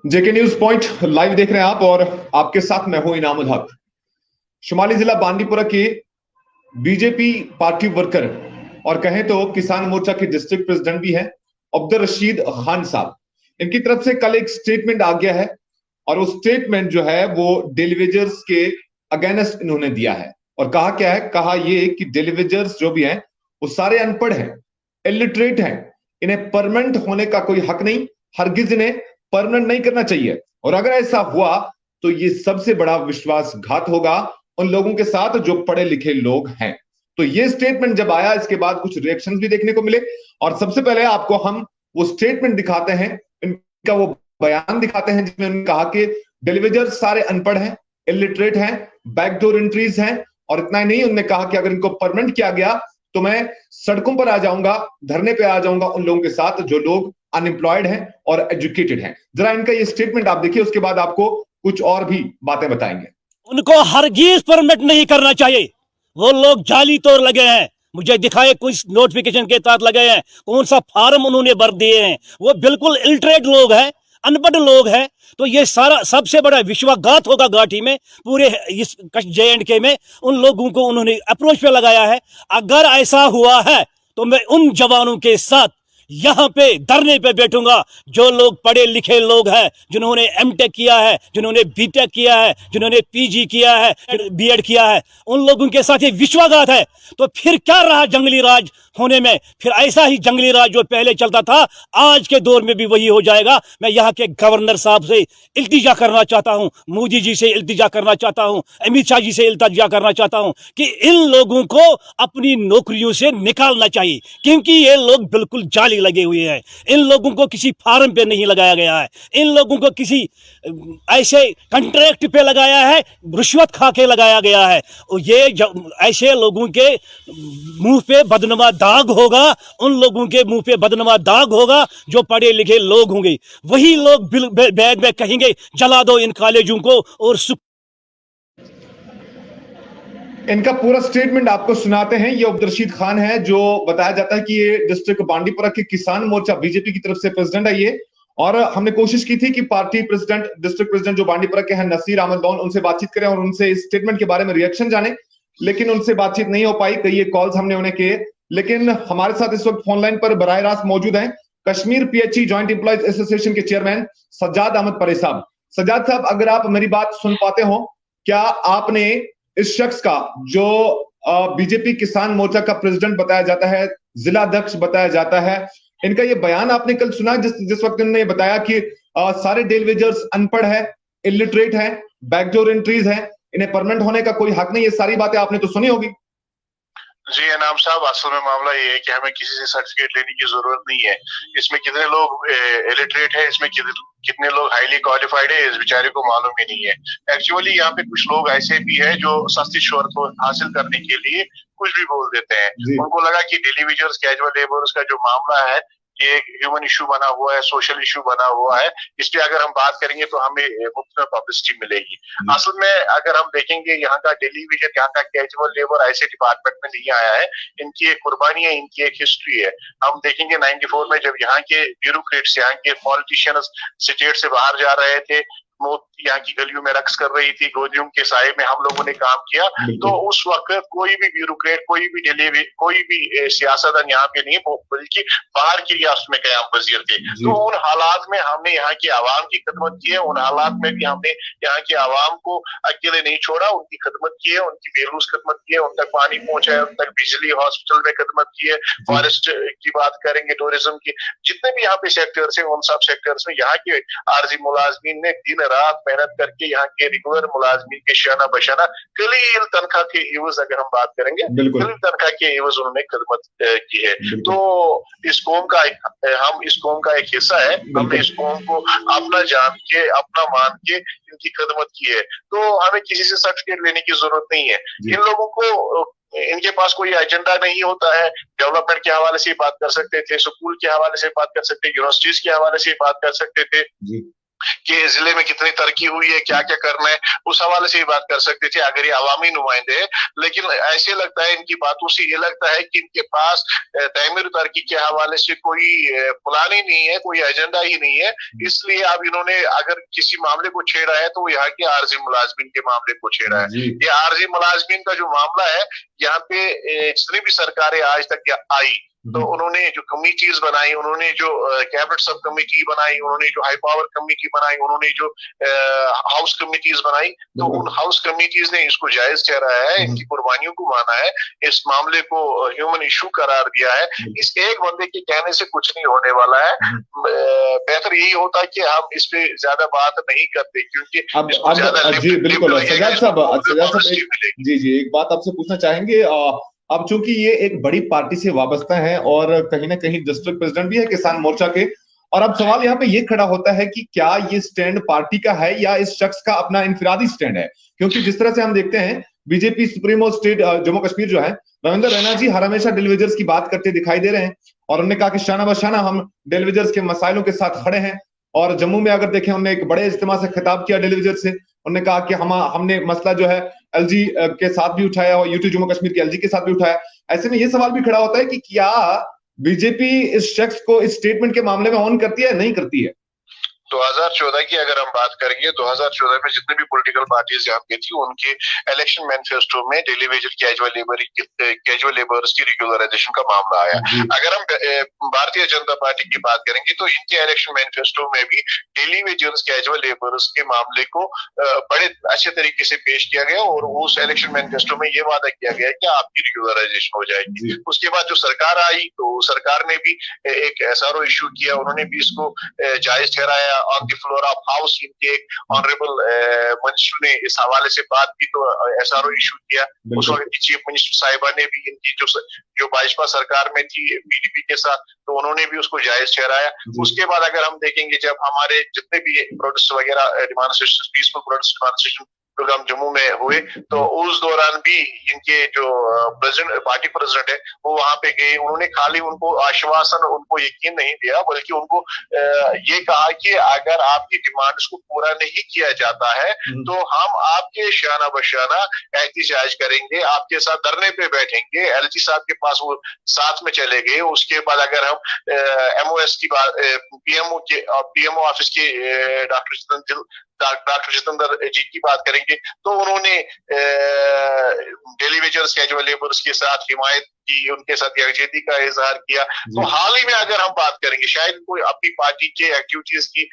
जेके news point live देख रहे हैं आप और आपके साथ मैं हूं इनामुल हक। शुमाली जिला बांदीपुरा के बीजेपी पार्टी वर्कर और कहें तो किसान मोर्चा के डिस्ट्रिक्ट प्रेसिडेंट भी हैं अब्दुल रशीद खान साहब। इनकी तरफ से कल एक स्टेटमेंट आ गया है और वो स्टेटमेंट जो है वो डेलीवेजर्स के अगेंस्ट इन्होंने दिया है। और कहा क्या है, कहा ये कि डेलीवेजर्स जो भी हैं वो सारे अनपढ़ हैं, इलिटरेट हैं, इन्हें परमानेंट होने का कोई हक नहीं, हरगिज इन्हें परमानेंट नहीं करना चाहिए। और अगर ऐसा हुआ तो ये सबसे बड़ा विश्वासघात होगा उन लोगों के साथ जो पढ़े लिखे लोग हैं। तो ये स्टेटमेंट जब आया, इसके बाद कुछ रिएक्शंस भी देखने को मिले और सबसे पहले आपको हम वो स्टेटमेंट दिखाते हैं, इनका वो बयान दिखाते हैं जिसमें उन्होंने कहा कि डेलीवेजर सारे अनपढ़ हैं, इलिटरेट हैं, बैकडोर एंट्रीज हैं। और इतना ही नहीं, उन्होंने कहा कि अगर इनको परमानेंट किया गया तो मैं सड़कों पर आ जाऊंगा, धरने पे आ जाऊंगा उन लोगों के साथ जो लोग अनएम्प्लॉयड हैं और एजुकेटेड हैं। जरा इनका ये स्टेटमेंट आप देखिए, उसके बाद आपको कुछ और भी बातें बताएंगे। उनको हरगिज परमिट नहीं करना चाहिए। वो लोग जाली तौर लगे हैं, मुझे दिखाए कुछ नोटिफिकेशन के तहत लगे हैं, कौन सा फॉर्म उन्होंने भर दिए हैं। वो बिल्कुल इलिटरेट लोग हैं, अनपढ़ लोग हैं। तो ये सारा सबसे बड़ा विश्वासघात होगा घाटी में, पूरे इस JNK में। उन लोगों को उन्होंने अप्रोच पे लगाया है। अगर ऐसा हुआ है तो मैं उन जवानों के साथ यहां पे धरने पे बैठूंगा जो लोग पढ़े लिखे लोग हैं, जिन्होंने MTech किया है, जिन्होंने BTech किया है, जिन्होंने PG किया है, B.Ed किया है। उन लोगों के साथ ये विश्वासघात है। तो फिर क्या रहा जंगली राज होने में? फिर ऐसा ही जंगली राज जो पहले चलता था आज के दौर में भी वही हो जाएगा। मैं यहाँ के गवर्नर साहब से इल्तिजा करना चाहता हूँ, मोदी जी से इल्तिजा करना चाहता हूँ, अमित शाह जी से इल्तिजा करना चाहता हूँ कि इन लोगों को अपनी नौकरियों से निकालना चाहिए, क्योंकि ये लोग बिल्कुल जाली लगे हुए हैं। इन लोगों को किसी फार्म पे नहीं लगाया गया है, इन लोगों को किसी ऐसे कॉन्ट्रैक्ट पे लगाया है, रिश्वत खा के लगाया गया है। ये ऐसे लोगों के मुंह पे बदनुमा दाग होगा, उन लोगों के मुंह पे बदनुमा दाग होगा जो पढ़े लिखे लोग होंगे। वही लोग बैग में कहेंगे जला दो इन कॉलेजों को। और इनका पूरा स्टेटमेंट आपको सुनाते हैं। ये अब्दुल रशीद खान है, जो बताया जाता है कि ये डिस्ट्रिक्ट बांदीपुरा के किसान मोर्चा बीजेपी की तरफ से प्रेसिडेंट है ये। और हमने कोशिश की थी कि पार्टी प्रेसिडेंट, डिस्ट्रिक्ट प्रेसिडेंट जो बांदीपुरा के हैं नसीर अहमद दौन, उनसे बातचीत करें और उनसे इस स्टेटमेंट के बारे में रिएक्शन जाने, लेकिन उनसे बातचीत नहीं हो पाई। कई कॉल्स हमने उन्हें किए, लेकिन हमारे साथ इस वक्त फोन लाइन पर बराह रास्त मौजूद हैं Kashmir PHE joint employees association के चेयरमैन सज्जाद अहमद परे साहब। सज्जाद साहब, अगर आप मेरी बात सुन पाते हो, क्या आपने इस शख्स का जो बीजेपी किसान मोर्चा का प्रेसिडेंट बताया जाता है, जिला अध्यक्ष बताया जाता है, इनका ये बयान आपने कल सुना जिस वक्त इन्होंने बताया कि सारे डेलीवेजर्स अनपढ़ है, इलिटरेट है, बैकडोर एंट्रीज है, इन्हें परमानेंट होने का कोई हक नहीं? ये सारी बातें आपने तो सुनी होगी। जी इनाम साहब, असल में मामला ये है कि हमें किसी से सर्टिफिकेट लेने की जरूरत नहीं है। इसमें कितने लोग इलिटरेट है, इसमें कितने लोग हाईली क्वालिफाइड है, इस बेचारे को मालूम ही नहीं है। एक्चुअली यहाँ पे कुछ लोग ऐसे भी है जो सस्ती शोहरत को हासिल करने के लिए कुछ भी बोल देते हैं। उनको लगा कि डेलीवेजर्स, कैजुअल लेबर्स का जो मामला है ये ह्यूमन इशू बना हुआ है, सोशल इशू बना हुआ है। इस पे अगर हम बात करेंगे तो हमें मुफ्त में पब्लिसिटी मिलेगी। असल में अगर हम देखेंगे यहाँ का डेलीवेजर, यहाँ का कैजुअल लेबर ऐसे डिपार्टमेंट में नहीं आया है। इनकी एक कुर्बानी है, इनकी एक हिस्ट्री है। हम देखेंगे 94 में जब यहाँ के ब्यूरोक्रेट्स, यहाँ के पॉलिटिशियंस स्टेट से बाहर जा रहे थे, यहाँ की गलियों में रक्स कर रही थी, गोदियों के साए में हम लोगों ने काम किया। तो उस वक्त कोई भी ब्यूरोक्रेट, कोई भी सियासतदान यहाँ पे नहीं, बल्कि बाहर की रियासत में कयाम पजीर थे। तो उन हालात में हमने यहाँ की आवाम की खिदमत की है। उन हालात में भी हमने यहाँ की आवाम को अकेले नहीं छोड़ा, उनकी खिदमत की है, उनकी बेलूस खिदमत की है, उन तक पानी पहुंचाया, उन तक बिजली, हॉस्पिटल में खिदमत की है। फॉरेस्ट की बात करेंगे, टूरिज्म की, जितने भी यहाँ पे सेक्टर्स है, उन सब सेक्टर्स में यहाँ के आर्जी मुलाजमीन ने दिन रात मेहनत करके यहाँ के रेगुलर मुलाजमीन के शाना बशाना कलील तनख्वाह के एवज, अगर हम बात करेंगे कलील तनख्वाह के एवज उन्होंने खिदमत की है। तो इस कौम का हम इस कौम का एक हिस्सा है। हमने इस कौम को अपना जान के, अपना मान के इनकी खिदमत की है। तो हमें किसी से सर्टिफिकेट लेने की जरूरत नहीं है। इन लोगों को, इनके पास कोई एजेंडा नहीं होता है। डेवलपमेंट के हवाले से बात कर सकते थे, स्कूल के हवाले से बात कर सकते, यूनिवर्सिटीज के हवाले से बात कर सकते थे, کہ ضلع میں کتنی ترقی ہوئی ہے, کیا کیا کرنا ہے, اس حوالے سے ہی بات کر سکتے تھے اگر یہ عوامی نمائندے ہیں. لیکن ایسے لگتا ہے ان کی باتوں سے یہ لگتا ہے کہ ان کے پاس تعمیر و ترقی کے حوالے سے کوئی پلان ہی نہیں ہے, کوئی ایجنڈا ہی نہیں ہے. اس لیے اب انہوں نے اگر کسی معاملے کو چھیڑا ہے تو وہ یہاں کے عارضی ملازمین کے معاملے کو چھیڑا ہے. یہ عارضی ملازمین کا جو معاملہ ہے, یہاں پہ جتنی بھی سرکاریں آج تک آئی تو انہوں نے جو کمیٹیز بنائی, انہوں نے جو کیبنٹ سب کمیٹی بنائی, انہوں نے جو ہائی پاور کمیٹی بنائی, انہوں نے جو ہاؤس کمیٹیز بنائی, تو ان ہاؤس کمیٹیز نے اس کو جائز ٹھہرایا ہے, ان کی قربانیوں کو مانا ہے, اس معاملے کو ہیومن ایشو قرار دیا ہے. اس ایک بندے کے کہنے سے کچھ نہیں ہونے والا ہے. بہتر یہی ہوتا کہ ہم اس پہ زیادہ بات نہیں کرتے, کیونکہ جی بالکل سجاد صاحب جی ایک بات آپ سے پوچھنا چاہیں گے. اب چونکہ یہ ایک بڑی پارٹی سے وابستہ ہیں اور کہیں نہ کہیں ڈسٹرکٹ پریزیڈنٹ بھی ہے کسان مورچہ کے, اور اب سوال یہاں پہ یہ کھڑا ہوتا ہے کہ کیا یہ سٹینڈ پارٹی کا ہے یا اس شخص کا اپنا انفرادی سٹینڈ ہے, کیونکہ جس طرح سے ہم دیکھتے ہیں بی جے پی سپریمو اسٹیٹ جموں کشمیر جو ہے رویندر رینا جی ہر ہمیشہ ڈیلیویجرز کی بات کرتے دکھائی دے رہے ہیں, اور انہوں نے کہا کہ شانہ بشانہ ہم ڈیلیویجرز کے مسائلوں کے ساتھ کھڑے ہیں. اور جموں میں اگر دیکھیں انہوں نے ایک بڑے اجتماع سے خطاب کیا ڈیلیویجر سے, انہوں نے کہا کہ ہم نے مسئلہ جو ہے ایل جی کے ساتھ بھی اٹھایا اور یو ٹی جموں کشمیر کے ایل جی کے ساتھ بھی اٹھایا. ایسے میں یہ سوال بھی کھڑا ہوتا ہے کہ کیا بی جے پی اس شخص کو اس سٹیٹمنٹ کے معاملے میں آن کرتی ہے نہیں کرتی ہے؟ 2014 کی اگر ہم بات کریں گے, 2014 میں جتنے بھی پولیٹیکل پارٹیز یہاں پہ تھی ان کے الیکشن مینیفیسٹو میں ڈیلی ویجر کیجول لیبرز کی ریگولرائزیشن کا معاملہ آیا. اگر ہم بھارتیہ جنتا پارٹی کی بات کریں گے تو ان کے الیکشن مینیفیسٹو میں بھی ڈیلی ویجرز کیجول لیبرز کے معاملے کو بڑے اچھے طریقے سے پیش کیا گیا, اور اس الیکشن مینیفیسٹو میں یہ وعدہ کیا گیا کہ آپ کی ریگولرائزیشن ہو جائے گی. اس کے بعد جو سرکار آئی تو سرکار نے بھی ایک SRO ایشو کیا, انہوں نے بھی اس کو جائز ٹھہرایا. آن دی فلور آف ہاؤس ان کے آنریبل منسٹر نے اس حوالے سے بات کی تو SRO ایشو کیا. اس وقت کی چیف منسٹر صاحبہ نے بھی ان کی جو بھاجپا سرکار میں تھی PDP کے ساتھ, تو انہوں نے بھی اس کو جائز ٹھہرایا. اس کے بعد اگر ہم دیکھیں گے جب ہمارے جتنے بھی پروٹیسٹ وغیرہ demonstration peaceful protest demonstration program Jammu میں ہوئے تو اس دوران بھی ان کے جو پارٹی پریزیڈنٹ ہے وہ وہاں پہ گئے. انہوں نے خالی ان کو آشواسن, ان کو یقین نہیں دیا, بلکہ ان کو یہ کہا کہ اگر آپ کی ڈیمانڈس کو پورا نہیں کیا جاتا ہے تو ہم آپ کے شانہ بشانہ احتجاج کریں گے, آپ کے ساتھ دھرنے پہ بیٹھیں گے. LG صاحب کے پاس وہ ساتھ میں چلے گئے. اس کے بعد اگر ہم MOS کی بات, PMO آفس کے ڈاکٹر جتندر جی کی بات کریں گے تو انہوں نے ڈیلی ویجرز کیجول لیبرز کے ساتھ حمایت کی, ان کے ساتھ یکجہتی کا اظہار کیا. تو حال ہی میں اگر ہم بات کریں گے, شاید کوئی اپنی پارٹی کے ایکٹیویٹیز کی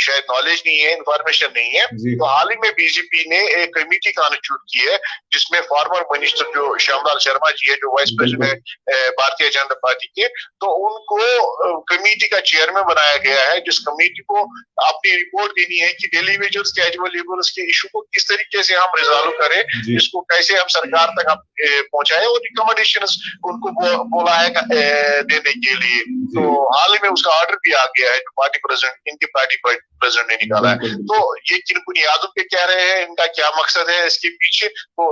شاید نالج نہیں ہے, انفارمیشن نہیں ہے, تو حال ہی میں BJP نے ایک کمیٹی کانسٹیٹیوٹ کی ہے جس میں فارمر منسٹر جو شیام لال شرما جی ہے, جو vice president Bharatiya Janata party کے, تو ان کو کمیٹی کا چیئرمین بنایا گیا ہے, جس کمیٹی کو اپنی رپورٹ دینی ہے کہ ڈیلی ویجرز کیجول لیبرز کے ایشو کو کس طریقے سے ہم ریزالو کریں, اس کو کیسے ہم سرکار تک پہنچائے, اور ریکمنڈیشنز ان کو بولا ہے دینے کے لیے. تو حال ہی میں اس کا آرڈر بھی آ گیا ہے جو پارٹی پریزیڈنٹ, ان کے پارٹی پریزیڈنٹ نے نکالا ہے. تو یہ کن بنیادوں پہ کہہ رہے ہیں, ان کا کیا مقصد ہے اس کے پیچھے, تو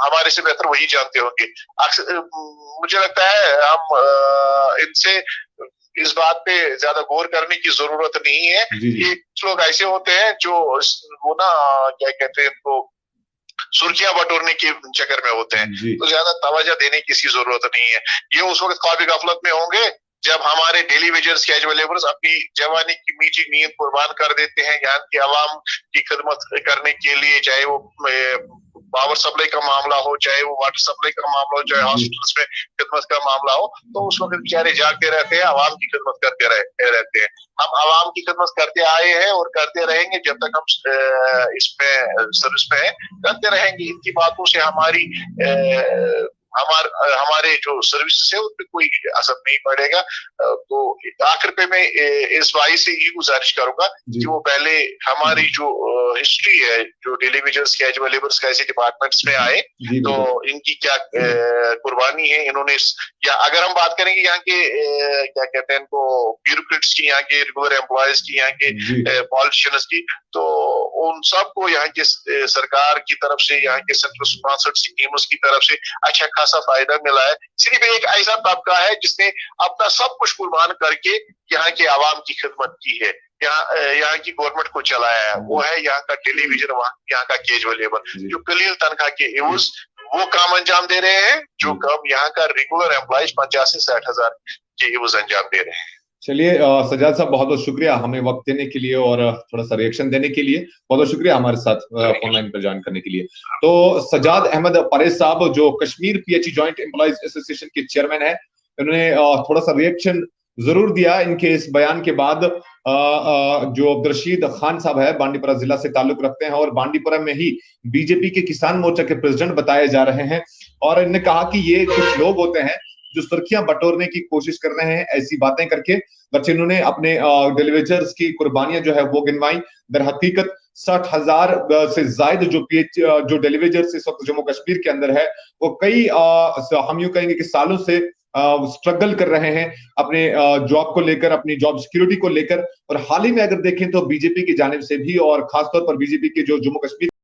ہمارے سے بہتر وہی جانتے ہوں گے. مجھے لگتا ہے ہم ان سے اس بات پہ زیادہ غور کرنے کی ضرورت نہیں ہے. یہ کچھ لوگ ایسے ہوتے ہیں جو وہ نا کیا کہتے ہیں تو سرخیاں بٹورنے کے چکر میں ہوتے ہیں, تو زیادہ توجہ دینے کی کسی ضرورت نہیں ہے. یہ اس وقت خواب غفلت میں ہوں گے جب ہمارے ڈیلی ویجرز کیجول لیبرز اپنی جوانی کی میٹھی نیند قربان کر دیتے ہیں یہاں کی عوام کی خدمت کرنے کے لیے, چاہے وہ پاور سپلائی کا معاملہ ہو, چاہے وہ واٹر سپلائی کا معاملہ ہو, چاہے ہاسپٹلس میں خدمت کا معاملہ ہو. تو اس وقت بیچارے جاگتے رہتے ہیں, عوام کی خدمت کرتے رہتے ہیں. ہم عوام کی خدمت کرتے آئے ہیں اور کرتے رہیں گے جب تک ہم اس میں سروس میں کرتے رہیں گے. ان کی باتوں سے ہمارے جو سروسز ہے ان پہ کوئی اثر نہیں پڑے گا. تو آخر پہ میں اس بھائی سے یہ گزارش کروں گا کہ وہ پہلے ہماری جو ہسٹری ہے, جو ڈیلی ویجرز کیجول لیبرز کیسے ڈپارٹمنٹس میں آئے, تو ان کی کیا قربانی ہے انہوں نے, یا اگر ہم بات کریں گے یہاں کے کیا کہتے ہیں ان کو بیوروکریٹس کی, یہاں کے ریگولر امپلائیز کی, یہاں کے پالیٹیشینز کی, تو उन सबको यहाँ के सरकार की तरफ से, यहाँ के सेंट्रल स्पॉन्सर्ड स्कीम्स की तरफ से अच्छा खासा फायदा मिला है। सिर्फ एक ऐसा तबका है जिसने अपना सब कुछ कुर्बान करके यहाँ के आवाम की खिदमत की है, यहाँ की गवर्नमेंट को चलाया है, वो है यहाँ का टेलीविजन, यहाँ का केजुअल लेबर जो कलील तनख्वाह के एवज वो काम अंजाम दे रहे हैं, जो काम यहाँ का रेगुलर एम्प्लॉइज 50 से 60 हजार के एवज अंजाम दे रहे हैं। चलिए सजाद साहब, बहुत बहुत शुक्रिया हमें वक्त देने के लिए और थोड़ा सा रिएक्शन देने के लिए। बहुत बहुत शुक्रिया हमारे साथ फोन लाइन पर ज्वाइन करने के लिए। तो सजाद अहमद परेज साहब जो Kashmir PHE joint employees association के चेयरमैन है, उन्होंने थोड़ा सा रिएक्शन जरूर दिया इनके इस बयान के बाद। जो अब्दुलरशीद खान साहब है, बांडीपुरा जिला से ताल्लुक रखते हैं और बांडीपुरा में ही बीजेपी के किसान मोर्चा के प्रेसिडेंट बताए जा रहे हैं, और इन्होंने कहा कि ये कुछ लोग होते हैं जो सुर्खियां बटोरने की कोशिश कर रहे हैं ऐसी बातें करके। बच्चे इन्होंने अपने डेलीवेजर्स की कुर्बानियां जो है वो गिनवाई। दर हकीकत 60,000 से ज्यादा जो डेलीवेजर्स इस वक्त जम्मू कश्मीर के अंदर है, वो कई हम यूं कहेंगे कि सालों से स्ट्रगल कर रहे हैं अपने जॉब को लेकर, अपनी जॉब सिक्योरिटी को लेकर। और हाल ही में अगर देखें तो बीजेपी की जानिब से भी, और खासतौर पर बीजेपी के जो जम्मू कश्मीर